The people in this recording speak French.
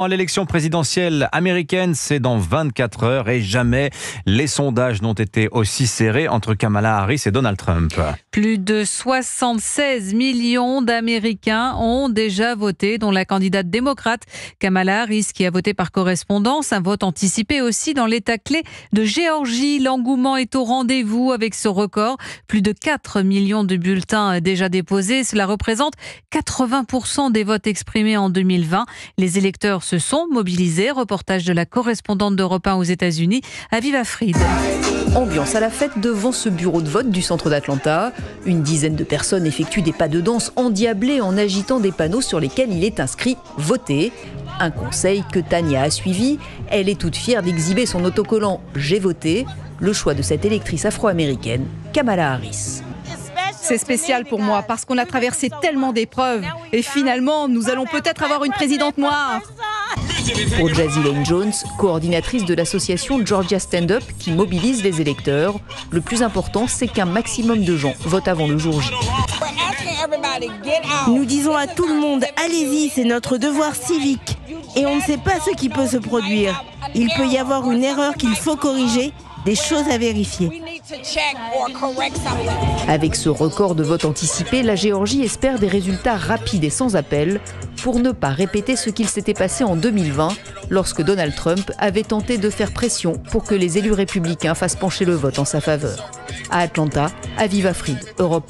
L'élection présidentielle américaine, c'est dans 24 heures et jamais les sondages n'ont été aussi serrés entre Kamala Harris et Donald Trump. Plus de 76 millions d'Américains ont déjà voté, dont la candidate démocrate Kamala Harris qui a voté par correspondance. Un vote anticipé aussi dans l'État clé de Géorgie. L'engouement est au rendez-vous avec ce record. Plus de 4 millions de bulletins déjà déposés. Cela représente 80% des votes exprimés en 2020. Les électeurs se sont mobilisés. Reportage de la correspondante d'Europe 1 aux États-Unis, Aviva Fried. Ambiance à la fête devant ce bureau de vote du centre d'Atlanta. Une dizaine de personnes effectuent des pas de danse endiablés en agitant des panneaux sur lesquels il est inscrit « Votez ». Un conseil que Tania a suivi. Elle est toute fière d'exhiber son autocollant « J'ai voté », le choix de cette électrice afro-américaine, Kamala Harris. C'est spécial pour moi parce qu'on a traversé tellement d'épreuves et finalement nous allons peut-être avoir une présidente noire. Pour Jazzy Lane Jones, coordinatrice de l'association Georgia Stand Up qui mobilise les électeurs, le plus important c'est qu'un maximum de gens votent avant le jour J. Nous disons à tout le monde, allez-y, c'est notre devoir civique. Et on ne sait pas ce qui peut se produire. Il peut y avoir une erreur qu'il faut corriger, des choses à vérifier. Avec ce record de vote anticipé, la Géorgie espère des résultats rapides et sans appel pour ne pas répéter ce qu'il s'était passé en 2020 lorsque Donald Trump avait tenté de faire pression pour que les élus républicains fassent pencher le vote en sa faveur. À Atlanta, Aviva Fried, Europe 1.